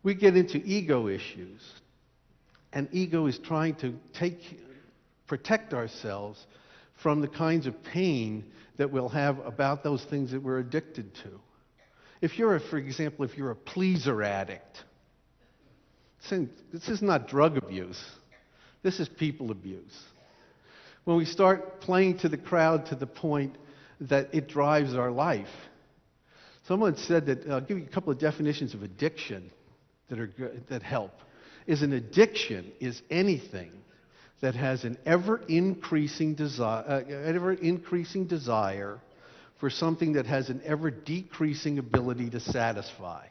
We get into ego issues, and ego is trying to protect ourselves from the kinds of pain that we'll have about those things that we're addicted to. For example, if you're a pleaser addict, this is not drug abuse. This is people abuse. When we start playing to the crowd to the point that it drives our life. Someone said that, I'll give you a couple of definitions of addiction that help. An addiction is anything that has an ever-increasing desire for something that has an ever-decreasing ability to satisfy.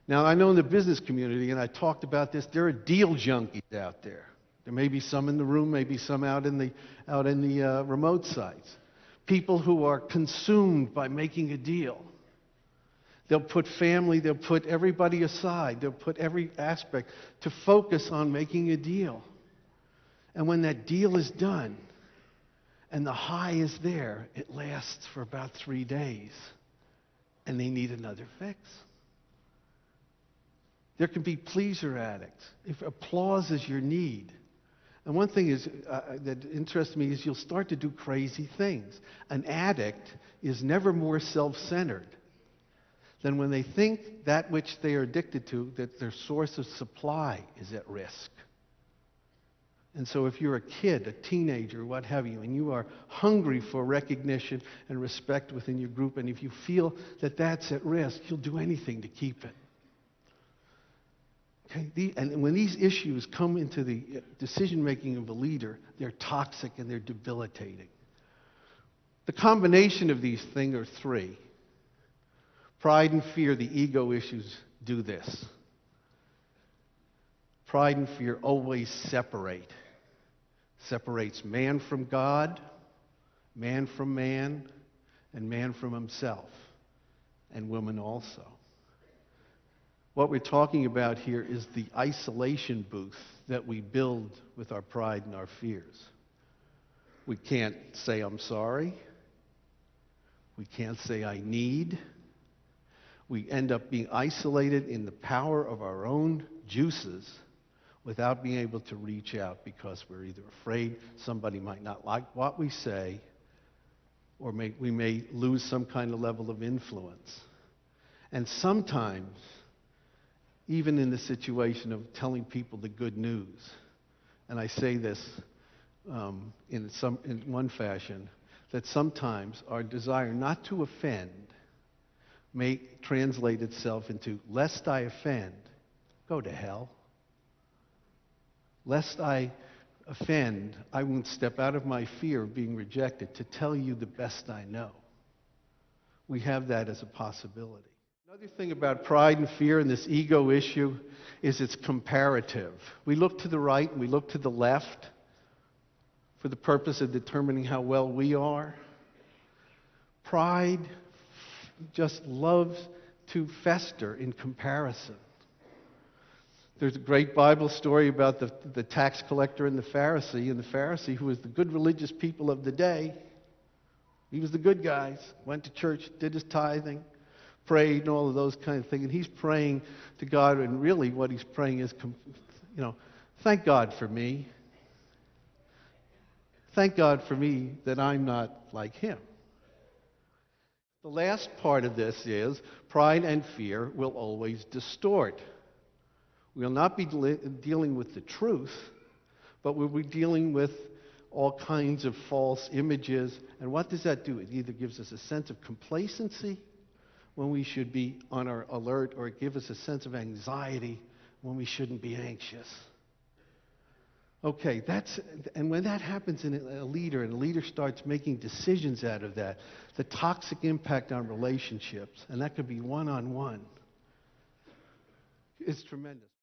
Now, I know in the business community, and I talked about this, there are deal junkies out there. There may be some in the room, maybe some out in the remote sites. People who are consumed by making a deal. They'll put family, they'll put everybody aside, they'll put every aspect to focus on making a deal. And when that deal is done, and the high is there, it lasts for about 3 days, and they need another fix. There can be pleaser addicts. If applause is your need. And one thing that interests me is you'll start to do crazy things. An addict is never more self-centered than when they think that which they are addicted to, that their source of supply is at risk. And so if you're a kid, a teenager, what have you, and you are hungry for recognition and respect within your group, and if you feel that that's at risk, you'll do anything to keep it. Okay? And when these issues come into the decision-making of a leader, they're toxic and they're debilitating. The combination of these things are three. Pride and fear, the ego issues, do this. Pride and fear always separates man from God, man from man, and man from himself, and woman also. What we're talking about here is the isolation booth that we build with our pride and our fears. We can't say, I'm sorry. We can't say, I need. We end up being isolated in the power of our own juices without being able to reach out because we're either afraid somebody might not like what we say, or we may lose some kind of level of influence. And sometimes, even in the situation of telling people the good news, and I say this in one fashion, that sometimes our desire not to offend may translate itself into, lest I offend, go to hell. Lest I offend, I won't step out of my fear of being rejected to tell you the best I know. We have that as a possibility. Another thing about pride and fear and this ego issue is it's comparative. We look to the right and we look to the left for the purpose of determining how well we are. Pride just loves to fester in comparison. There's a great Bible story about the tax collector and the Pharisee, who was the good religious people of the day. He was the good guys, went to church, did his tithing, prayed, and all of those kind of things. And he's praying to God, and really what he's praying is, thank God for me. Thank God for me that I'm not like him. The last part of this is pride and fear will always distort. We'll not be dealing with the truth, but we'll be dealing with all kinds of false images. And what does that do? It either gives us a sense of complacency when we should be on our alert, or it gives us a sense of anxiety when we shouldn't be anxious. Okay, and when that happens in a leader, and a leader starts making decisions out of that, the toxic impact on relationships, and that could be one-on-one, is tremendous.